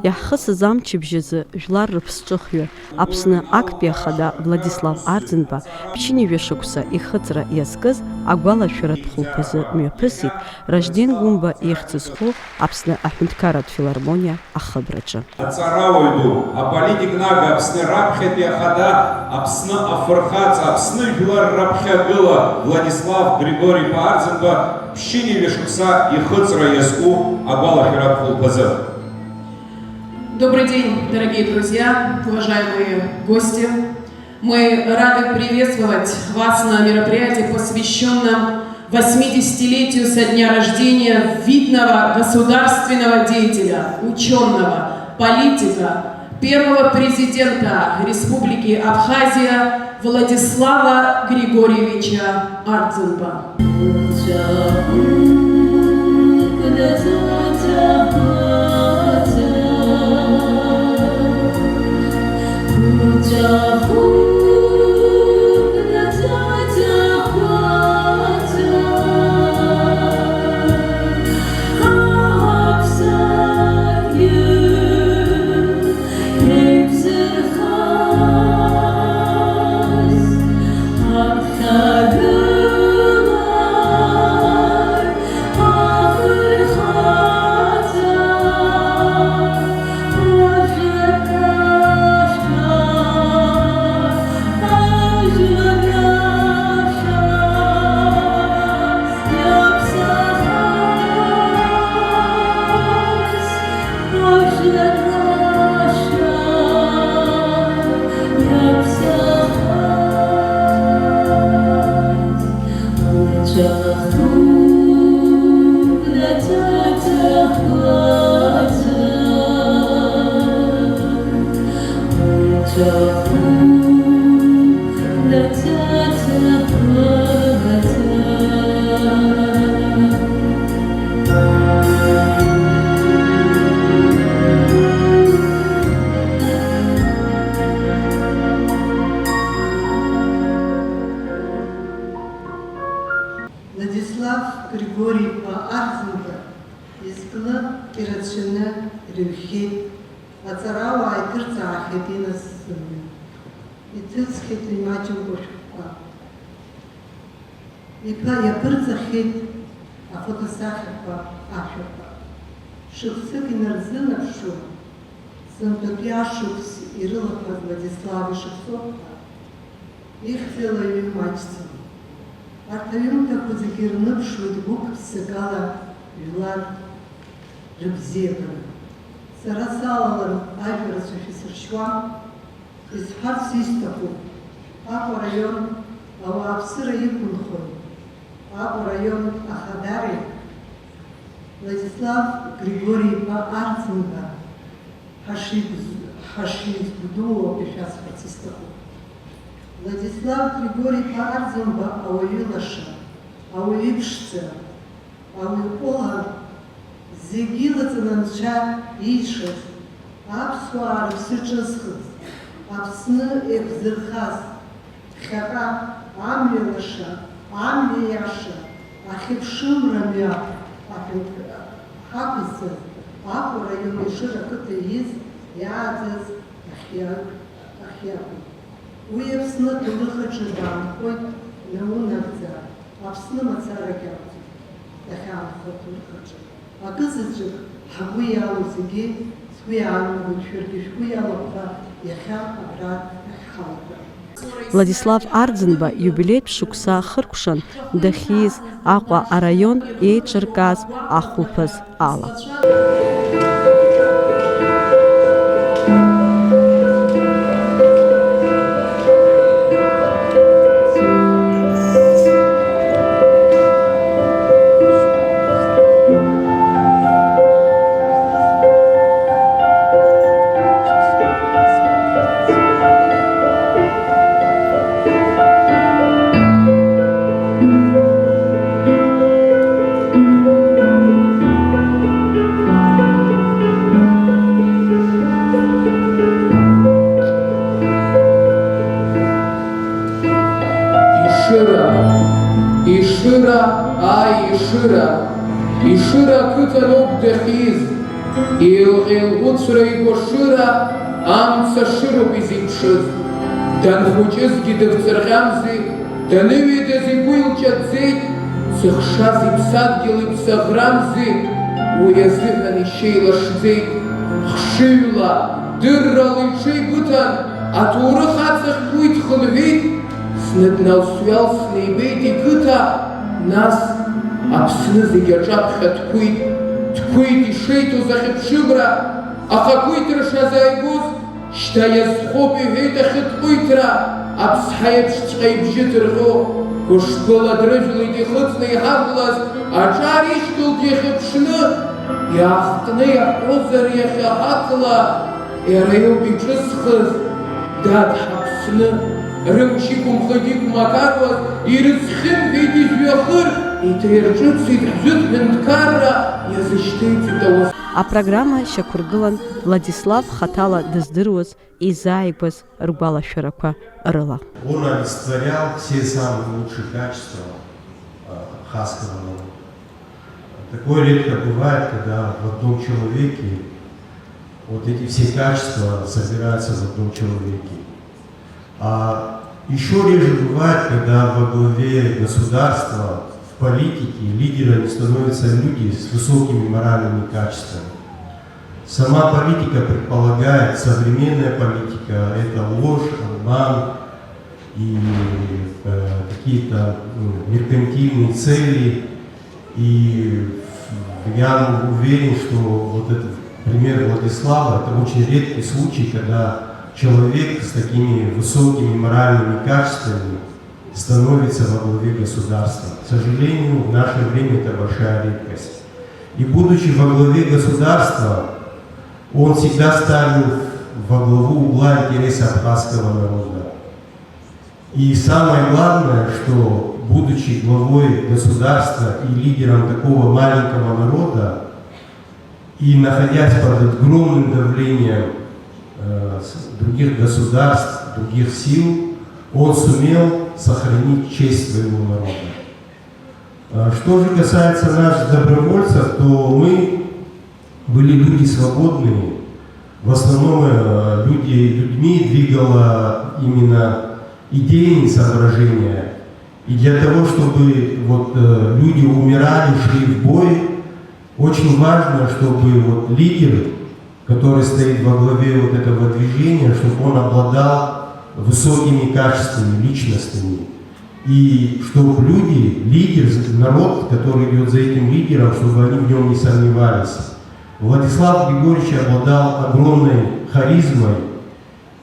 Иаҳхысыз амчыбжьазы жәлар рыԥсҿыхҩы Аԥсны актәи ахада Владислав Арӡынба ԥшьынҩажәа шықәса ихыҵра иазкыз агәалашәаратә хәылԥазы мҩаԥысит Ражден Гәымба ихьӡ зху Аԥсны аҳәынҭқарратә филармониа ахыбраҿы. Аҵарауаҩ ду, аполитик нага Аԥсны раԥхьатәи ахада, Аԥсны афырхаҵа, Аԥсны жәлар раԥхьагыла Владислав Григорий-иԥа Арӡынба ԥшьынҩажәа шықәса ихыҵра иазку агәалашәаратә хәылԥазы. Добрый день, дорогие друзья, уважаемые гости. Мы рады приветствовать вас на мероприятии, посвященном 80-летию со дня рождения видного государственного деятеля, ученого, политика, первого президента Республики Абхазия Владислава Григорьевича Арӡынба. Владислав Григорий-иԥа Арӡынба изкны ирацәаны ирыҩхьеит, аҵарауаа иҭырҵаахьеит инасыԥ, иҭыҵхьеит имаҷымкәа шәҟәқәа. Иԥа иаԥырҵахьеит афотосахьақәа ашәақәа. Шықәсык инарзынаԥшуа, сынтәатәи ашықәс ирылақәаз Владислав ишықәсоуpa, ихьӡала аҩы маҷӡам. Арҭ аҩымҭақәа зегьы ирныԥшуеит гәык-ԥсыкала жәлар рыбзиабара. Сара салалар ажәарацәа шәасыршьуам, исҳәарц исҭахуп. Аҟәа раион ауааԥсыра иқәынхоит. Аҟәа раион ахадари Владислав Григорий-иԥа Арӡынба ҳашизгәдууоуп ишәасҳәарц исҭахуп. Владислав Григорий-иԥа Арӡынба ауаҩы лаша, ауаҩы ԥшӡа, ауаҩ ҟәыӷа, зегьы илаҵаны Анцәа иишаз, аԥсуаа рыԥсы ҿызхыз, Аԥсны еиқәзырхаз, ԥхьаҟа, амҩа лаша, амҩа иаша, ахьыԥшымра мҩа ҳақәызҵаз, Аҟәа раион Ешыра ақыҭа ииз, иааӡаз ахьиакәын. Уи Аԥсны аҭоурыхаҿы даанхоит наунагӡа, Аԥсны мацарагь акәӡам, дахьаанхо аҭоурыхаҿы. Акызаҵәык ҳгәы иалоу зегьы сгәы иаанагоит, шәаргьы шәгәы иалоуп ҳәа иахьа абра ахьҳалга. Владислав Арӡынба иубилеитә шықәса хыркәшан дахьиз Аҟәа араион еиҿыркааз ахәылԥаз ала. Ишыра, ай Ишыра, Ишыра ақыҭаноуп дахьиз, Илҟьа-илҟәыцра игәашыра амца шыроуп изиԥшыз. Данхәыҷызгьы дыхҵырҟьамзи, даныҩеидаз игәы илҿаӡӡеит, дзыхшаз иԥсадгьыл иԥсаӷрамзи, уи азыҳәан ишьеилашӡеит. Хшыҩла, дыррала иҽеибыҭан, аҭоурых аҵахьтә уи дхынҳәит, зны дналс-ҩалсны ибеит иқыҭа, нас Аԥсны зегьы аҿаԥхьа дқәит, дқәит ишеиҭоз ахьыԥшыбра, ахақәиҭра шазааигоз, шьҭа иазхоуп иҳәеит ахьыҭҟәиҭра, аԥсҳа еиԥшҵәҟьа ибжьы ҭырҟьо, гәышԥыла дрыжәлеит ихыҵны иҳавлаз, аҿар ишьҭалт иахьыԥшны, иаахтны иаҳәозар иахьаҳаҭла, иара иоуп иҿызхыз, дад ҳаԥсны, рымч иқәымхеит иқәмақаруаз, ирызхьымҳәеит ижәҩахыр, иҭаирҿыцит ҳжәытә ҳәынҭқарра, иазышьҭеиҵеит ауас. Апрограмма шьақәыргылан Владислав хатала дыздыруаз изааигәаз ргәалашәарақәа рыла. Он олицетворял все самые лучшие качества абхазского народа. Такое редко бывает, когда в одном человеке вот эти все качества собираются в одном человеке. А еще реже бывает, когда во главе государства, в политике, лидерами становятся люди с высокими моральными качествами. Сама политика предполагает, современная политика, это ложь, обман и какие-то меркантильные цели. И я уверен, что вот этот пример Владислава – это очень редкий случай, когда человек с такими высокими моральными качествами становится во главе государства. К сожалению, в наше время это большая редкость. И будучи во главе государства, он всегда ставил во главу угла интересы абхазского народа. И самое главное, что будучи главой государства и лидером такого маленького народа, и находясь под огромным давлением других государств, других сил, он сумел сохранить честь своего народа. Что же касается наших добровольцев, то мы были люди свободные. В основном людьми двигало именно идейные соображения. И для того, чтобы люди умирали, шли в бой, очень важно, чтобы лидер, который стоит во главе этого движения, чтобы он обладал высокими качествами, личностями. И чтобы люди, лидер, народ, который идет за этим лидером, чтобы они в нем не сомневались. Владислав Григорьевич обладал огромной харизмой,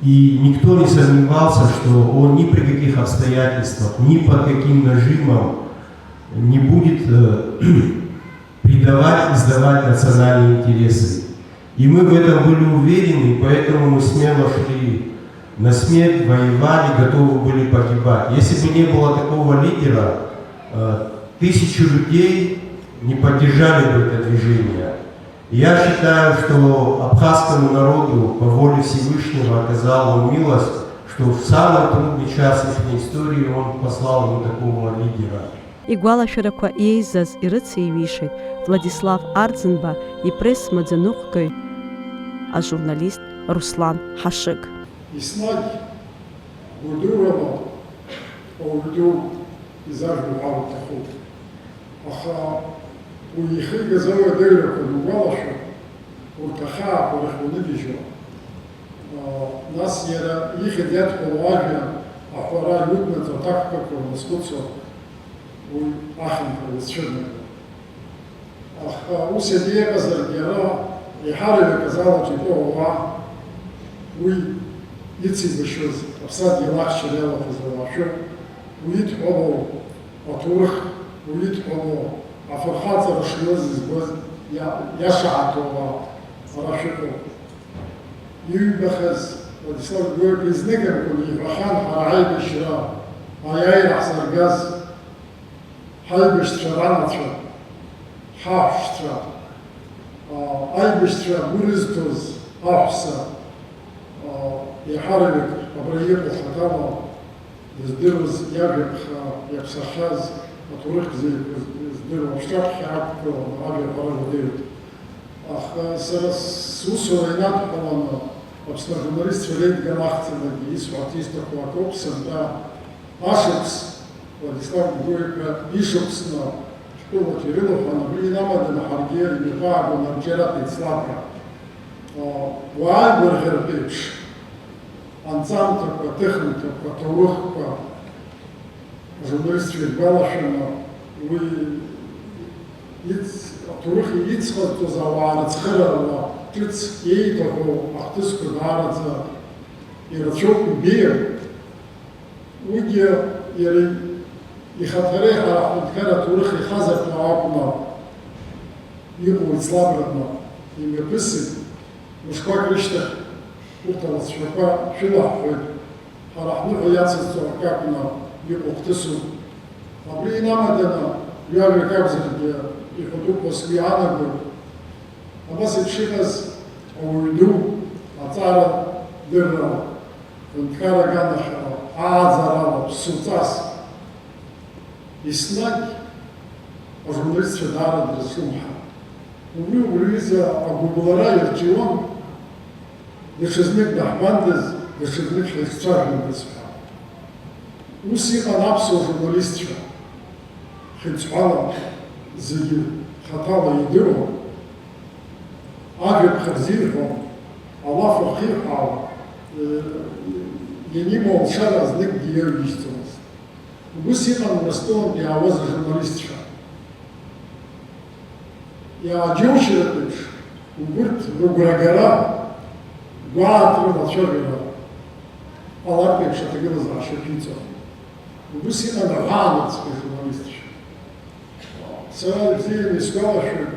и никто не сомневался, что он ни при каких обстоятельствах, ни под каким нажимом не будет предавать и сдавать национальные интересы. И мы в этом были уверены, поэтому мы смело шли на смерть, воевали, готовы были погибать. Если бы не было такого лидера, тысячи людей не поддержали бы это движение. И я считаю, что абхазскому народу по воле Всевышнего оказал он милость, что в самый трудный час их истории он послал ему такого лидера. Игәалашәарақәа иеизаз ирыцеиҩишеит Владислав Арӡынба ипресс-маӡаныҟәгаҩ ажурналист Руслан Ҳашыг. Еснагь гәырдыруама ауаҩду изажәло иҭахуп. Аха уи ихигаз ауадаҩрақәа дугәалашәо, урҭ ахьаақәа рахь уаныгьежьуа, нас иара ихьыд иадҳәало ажәа аҳәара иуднаҵо аҭакәқәақәа уназхәыцуа уи ахьынтәара ицәырнагоит. Аха ус ианиеҟазаргьы иара иҳарыҩркыз алаҿ итәоу ауаа уи ицеибашьыз аԥсадгьыл ахьчара иалахәыз ауаашәы, уи идҳәало аҭоурых, уи идҳәало афырхаҵара шиаз избаз иашааҭоу ауаа ара шәыҟоуп. Иҩбахаз Владислав Георгиевич изныкымкәан иҳәахьан ҳара ҳаибашьра, аиааира ҳзаргаз ҳаибашьцәа ранацәа, ҳаҳәшьцәа, аибашьцәа гәы рызҭоз аҳәса, иаҳарак абра иҟоу хаҭала дыздыруаз иажәаԥха иаԥсахьаз аҭоурых здыруа аԥшраԥхьа ақәгыланы ажәа ҳәара уадаҩуп. Аха сара сусура инадхалана Аԥсны ажурналистцәа реидгамахцанагьы исҳәарц исҭаху акоуп сынтәа ашықәс Владислав Григорьевна ишықәсны шәтәылак ирылахәан абри инамаданы ҳаргьы имҩаԥаагон арҿиаратә еицлабра. Уааигәырӷьаратә еиԥш анҵамҭақәа, техникақәа, аҭоурыхқәа ажурналистцәа иргәалашәаны уи аҭоурых иҵҟарҵоз ауаа рыцхыраара ҿыц иеиҭаху ахҭысқәа даараӡа ирацәоуп ибеиам. Уигьы иара ихаҭареи ҳара ҳҳәынҭқар аҭоурых ихазарҭа акәны иҟоу еицлабраны имҩаԥысит. Мышқәак рышьҭахь урҭ аласцәақәа шәылаҳхуеит. Ҳара ҳныҳәа иацызҵо акы акәны иҟоу хҭысуп. Абри инамаданы ҩажәак акәзаргьы ихәатәуп уасгьы иаанагоит. Абас еиԥш иҟаз ауаҩ ду аҵара дыррала, ҳәынҭқар аганахьала, ааӡарала, ԥсуҵас еснагь ажурналистцәа даара дрызлымҳан. Убри изы агәыбылара ирҿиуан даҽазнык даҳбандаз, даҽазнык ҳрыхцәажәандаз ҳәа. Ус иҟан аԥсуа журналистцәа хьыӡҳәала зегьы хаҭала идыруа, ажәаԥҟа рзирҳәо, алаф ахирҳәаауа, ианимоу алшара зныкгьы ирҩышьӡомызт. Убыс иҟан Урыстәылантә иаауаз ажурналистцәа. Иааџьоушьаратә еиԥш, убырҭ рыгәрагара, гәаартә рылацәажәара ҟалартә еиԥш аҭагылазаашьа шәиҵон. Убыс иҟан аҳәаанаҵәҟьа ажурналистцәа. Сара ибзианы исгәалашәоит,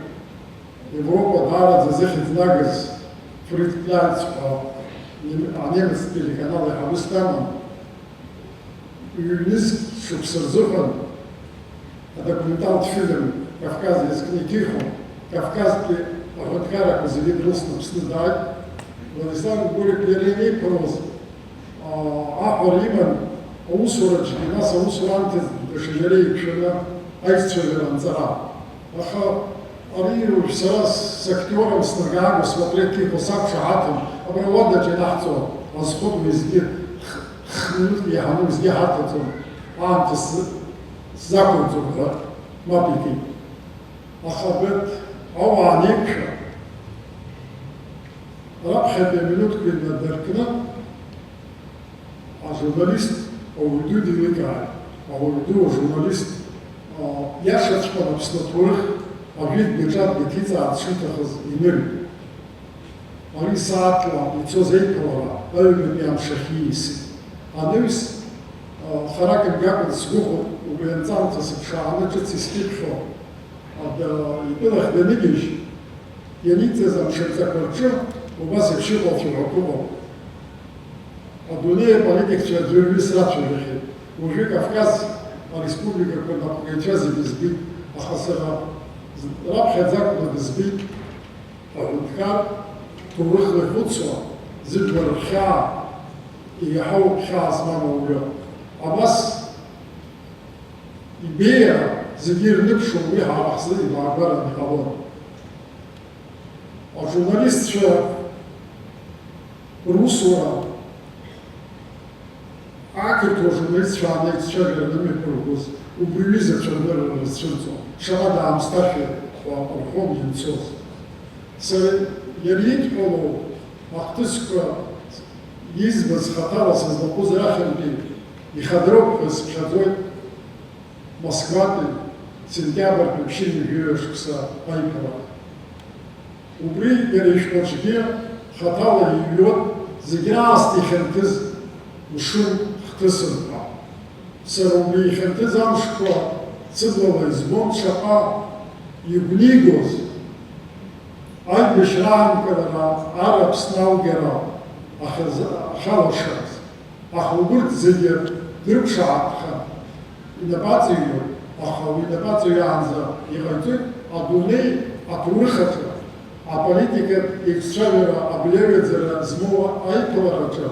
Европа даараӡа зыхьӡнагыз Фриц Кляйц ҳәа анемец телеканал иҳабыс даман, ҩ-нызқь шықәса рзыҳәан адокументалтә фильм Кавказ иазкны иҭихуан. Кавказтәи аҳәынҭқаррақәа зегьы дрылсны Аԥсны дааит. Владислав Григорьев иара инеиԥылоз аҳәара иман аусураҿгьы, нас аусураамҭазы даҽаџьара еиқәшәаны аиццәажәара анҵара. Аха ари сара сактиорам снаргаагәа смотреть тихо сақәшаҳаҭын, абра уадаҿ ианаҳҵо азхәык уеизгьы х-минуҭк иаҳаны уеизгьы ҳаҭаҵон, аамҭа сзақәырҵом ҳәа мап икит. Аха абырҭ ауаа неиқәшәа раԥхьатәи аминуҭқәа инадыркны ажурналист ауаҩ ду деиликааит. Ауаҩ ду ажурналист иашаҵәҟьан Аԥсны аҭоурых ажәытә биуџьетк иҭиҵаарц шиҭахыз инырит. Ари сааҭла ицоз еиԥылара аҩбатәи амшахь ииасит. Анаҩс харак мгакәан сгәыӷуан, убри анҵамҭа сыԥшааны ҿыц исԥиԥхьо итәылахь даныгьежь, ианиҵаз амшынҵақәа рҿы убас еиԥш иҟоу цәаҳәақәа ыҟоуп. Адунеи аполитикцәа аӡәырҩыс рацәажәахьеит. Уажәы Кавказ ареспубликақәа напҟаҩцәа зегьы збит, аха сара раԥхьаӡакәны дызбит аҳәынҭқар ҭоурыхла ихәыцуа, зыжәлар рхьаа, иаҳау хьаа змам ауаҩы. Абас ибеиара зегьы ирныԥшуа уи ҳара ҳзы имаагәараны иҟалон. Ажурналистцәа русура ақырҭуа ажурналистцәа анаиццәажәара анымҩаԥыргоз, убри ҩызацәа рнырра рызцәырҵуан. Шаҟа даамсҭашәа рхом ианцоз. Сара иара идҳәалоу ахҭысқәа избаз хаҭала сызлаҟәыз рахьынтәи ихадроуп ҳәа сԥхьаӡоит Москватәи сентиабртәи ԥшьынҩажәаҩа шықәса аиԥылара. Убри иара ишәҟәаҿгьы хаҭала иҩуан зегьы раасҭа ихьанҭыз мшын хҭысын ҳәа. Сара убри ихьанҭыз амшқәа цыблала избон шаҟа игәнигоз аибашьра аанкылара, ар Аԥсны алгара ахьалашаз. Аха убырҭ зегьы дрыԥшаатәхан инапаҵаҩуан, аха уи инапаҵаҩаанӡа иҟаиҵоит адунеи аҭоурыхаҿы, аполитикатә еиццәажәара, аблегаӡара змоу аиԥылараҿы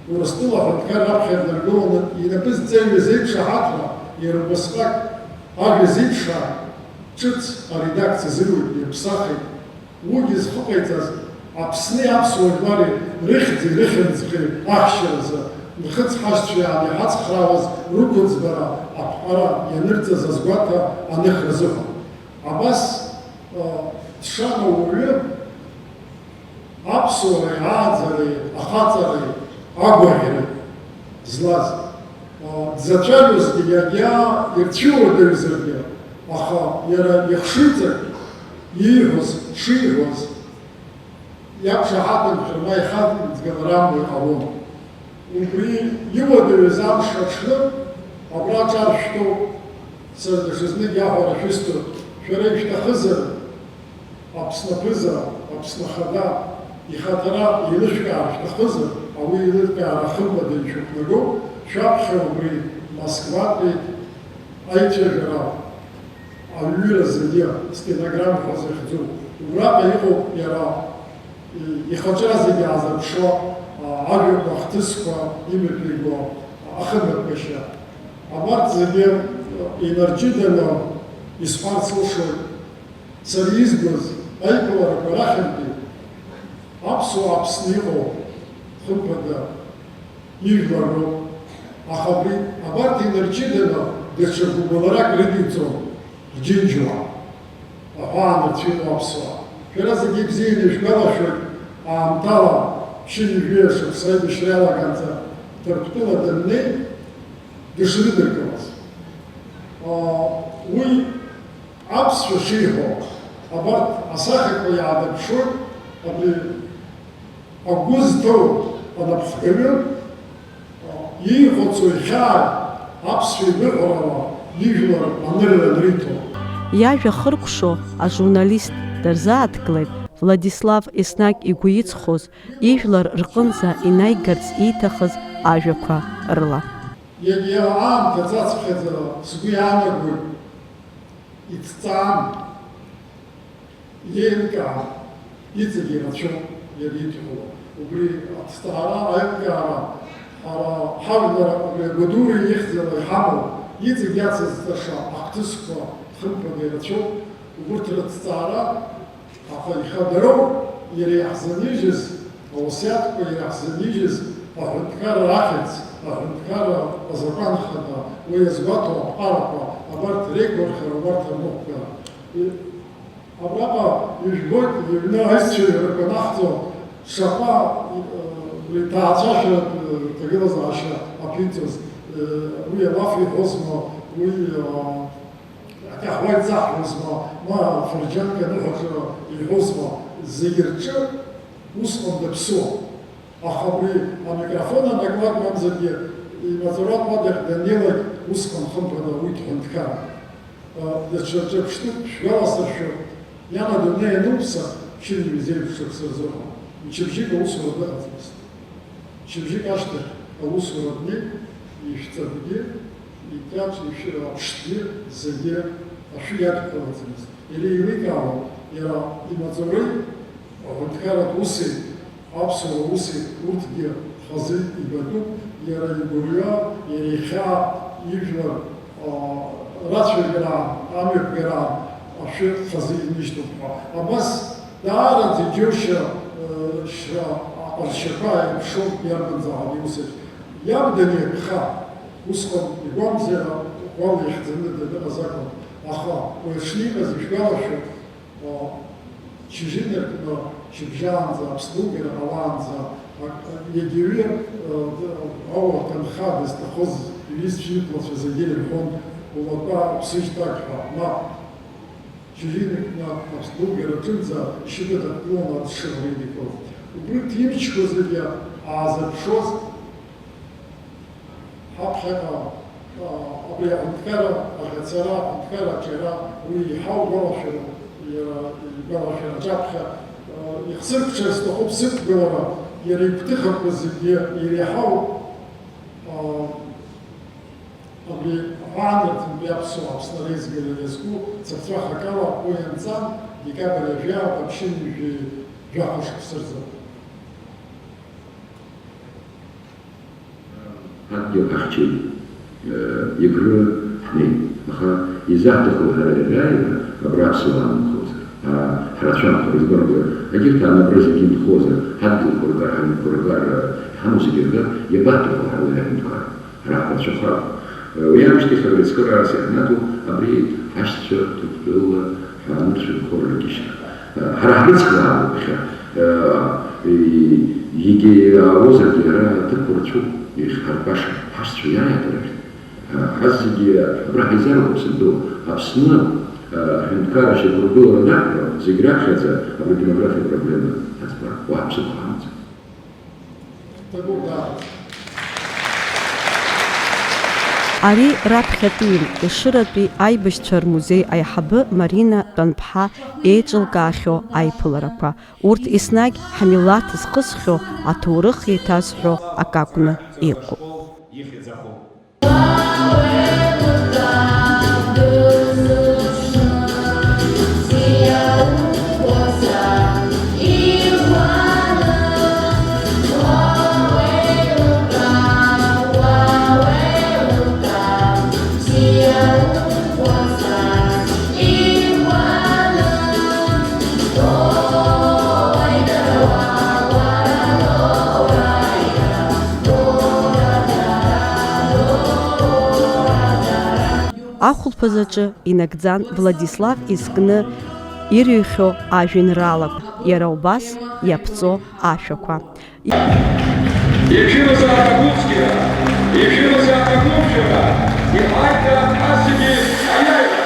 Урыстәыла аҳәынҭқар раԥхьа днаргыланы инапы зҵаҩыз еиқәшаҳаҭра, иара убасҟак ажәа зеиԥшаа ҿыц аредакциа зыруит, иаԥсахит уги зхыҟаиҵаз Аԥсни аԥсуа жәлари рыхьӡи рыхьымӡӷи ахьшьаразы нхыҵ-ҳашьцәа иаанихаҵхраауаз рықәыӡбара аԥҟара ианырҵаз азгәаҭа аныхра зыҟан. Абас дшана уаҩы аԥсуареи, ааӡареи, ахаҵареи, агәаӷьреи злаз дзацәажәозгьы иагьа ирцәыуадаҩзаргьы, аха иара ихшыҩҵак ииҳәоз шиҳәоз иақәшаҳаҭымшәа ма ихаҵгылара амуа иҟалон. Убри иуадаҩыз амш аҽны абра ҿаршәҭоуп, сара даҽазнык иаҳәара шәысҭоит, шәара ишәҭахызар Аԥсны аԥыза, Аԥсны ахада ихаҭара еилышәкаар шәҭахызар, ауи еилыркаара хымԥада ишәықәнаго, шәаԥхьа убри Москватәи аицәажәара аҩыра зегьы стенограммқәа захьӡу. Убраҟа иҟоуп иара ихаҿра зегьы аазырԥшуа ажәақәа, ахҭысқәа имҩаԥиго ахымҩаԥгашьа. Абарҭ зегьы инарҷыданы исҳәарц лшоит. Сара избаз аиԥыларақәа рахьынтәи аԥсуа Аԥсны иҟоу хымԥада ижәлароуп. Аха абри абарҭ инарҷыданы даҽа гәыбылрак рыдиҵон рџьынџьуаа, аҳәаанырцәиуа аԥсуаа. Шәара зегьы ибзианы ишәгәалашәоит аамҭала ԥшьынҩажәи шықәса аибашьра иалаганӡа Ҭырқәтәыла даннеи дышрыдыркылаз. Уи аԥсшәа шиҳәо, абарҭ асахьақәа иаадырԥшуеит абри агәы зҭоу анапхгаҩы иихәыцуа ихьаа аԥсшәа ибыҳәарала ижәлар анырра анриҭо. Иажәа хыркәшо ажурналист дырзааҭгылеит Владислав еснагь игәы иҵхоз ижәлар рҟынӡа инаигарц ииҭахыз ажәақәа рыла. Иагьа аамҭа ҵацԥхьаӡа сгәы иаанагоит иҭҵаан, иеилкаан, иҵегьы ирацәоуп иара идҳәало. Убри аҭҵаара, аилкаара ҳажәлар агәадура ихьӡала иҳамоу иҵегь иацызҵаша ахҭысқәа хымԥада ирацәоуп. Убырҭ рыҭҵаара аха ихадароуп иара иаҳзанижьыз ауасиаҭқәа, иара иаҳзанижьыз аҳәынҭқарра ахьӡ, аҳәынҭқарра азакәан хада, уи иазгәаҭо аԥҟарақәа, абарҭ реигәырӷьара, убарҭ рмыхәгара. Абраҟа ижәбоит иҩны аизцәажәарақәа наҳҵо шаҟа ҭаацәашәаратә ҭагылазаашьа аԥиҵоз, уи алаф иҳәозма, уи аҟәа иҵаҳҳәозма, ма афырџьанк аныҳәаҿа иҳәозма, зегьы рҿы усҟан даԥсуан. Аха абри амикрофон анакуак мамзаргьы имаҵуратә уадахь даннеилак усҟан хымԥада уи дҳәынҭқарра. Даҽа ҿырԥштәык шәгәаласыршәо, иана дунеи ануԥса, ԥшьынҩажәи зеиԥшрыԥсыр рзыҳәан. Мчыбжьык аусура дыҟаӡамызт. Мчыбжьык ашьҭахь аусура днеит, ишәҵатәгьы, икьаҿ, аԥштәгьы зегьы ашәы иадкылаӡамызт. Иара еиликаауа, иара имаҵуреи, аҳәынҭқарратә уси, аԥсуара уси урҭгьы хазы ибатәуп, иара игәырҩа, иара ихьаа ижәлар рацәажәараан, амҩаԥгараан ашәы хазы инышьҭоуп ҳәа. Абас даараӡа џьоушьа аҟазшьақәа еиԥшоуп иарбанзаалак иусеиԥш. Иаб даниакха, усҟан игәамзара ӷәӷәала ихьӡаны дыҟаз акәын. Аха уи шниҟаз ишәгәалашәо, чжыныркны, шьыбжьаанӡа, Аԥсны-Угара ҟалаанӡа, егьаҩы ауа ҭынха дызҭахоз иҩызцәа иқәлацәа зегьы ирҳәон улакәа ԥсыжьҭак ҳәа, мап чжыныркны Аԥсны-Угара аҿынӡа ишьапы дақәгылон адшыӷра идикылон. Убригь имчқәа зегьы аазырԥшоз ҳаԥхьаҟа абри аҳәынҭқарра аӷьацара, аҳәынҭқарра аҿиара, уи иҳау гәалашәара, иара игәалашәара аҿаԥхьа ихсыркәшар зҭаху ԥсықәгылара, иара игәҭыхақәа зегьы иреиҳау абри аҳәаанырҭынтәи аԥсуа Аԥсны реизгара иазку цырҵәахак ала уи анҵан декабр ажәа аԥшьынҩажәи жәаҳәа шықәса рзы. Адгьыл ҳахьчеит, игры ҳнеит, аха изаҳҭаху ҳара иааира абра аԥсуаа аанхозар. حرشان خرجبرد أجرت على برز كين خوزة حد الكورجار حموس جدا يباتوا حول الكار راح شخرا ويا مش تخرج سكر سيحناتو أبريد حشت شرط تقول حامل شو خورجيش راح نسكلا بخير يجي وزر جرا تكبر شو يخرب باش حشت شو يعني ترى حزي راح يزاروا بسندو أبسنا Хинкара ще пробила напро, зіграхаться, аби демографія проблеми насправді вапсуханця. Ари раԥхьатәин Ешыратәи аибашьцәа рмузеи аиҳабы Марина Тәанԥҳа еиҿылкаахьоу аиԥыларақәа. Урҭ еснагь ҳмилаҭ зхысхьоу аҭоурых еиҭазҳәо акакәны иҟоуп. Ахәылԥазаҿы инагӡан Владислав изкны ирыҩхьоу ажәеинраалақәа, иара убас иаԥҵо ашәақәа. Ефимаса Акакумския, Ефимаса Акакумчева, и Айка Асиги Аяева.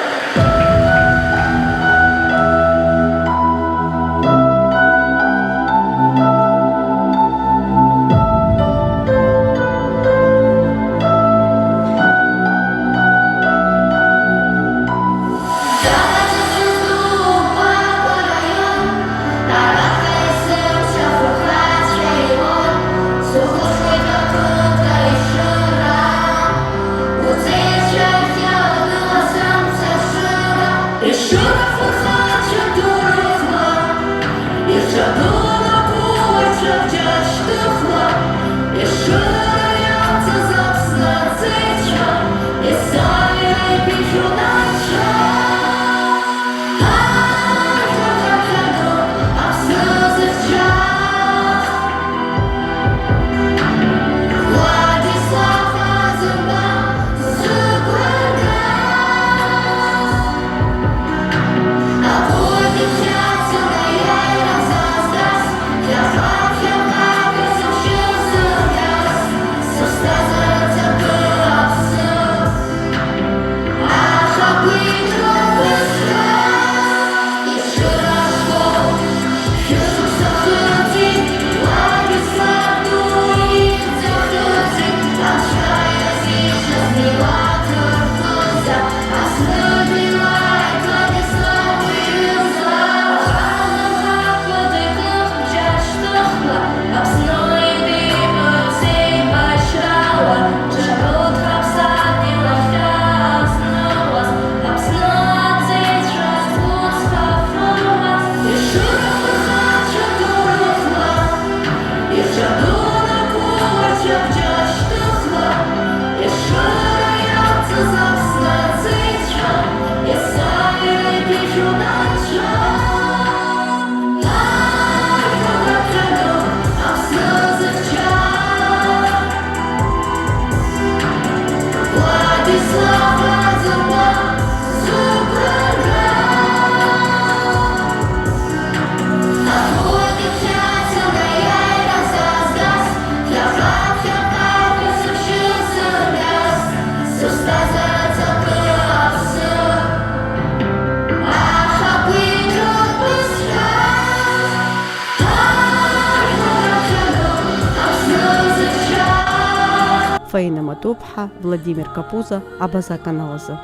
Фаина Матупха, Владимир Капуза, Абаза каналазы.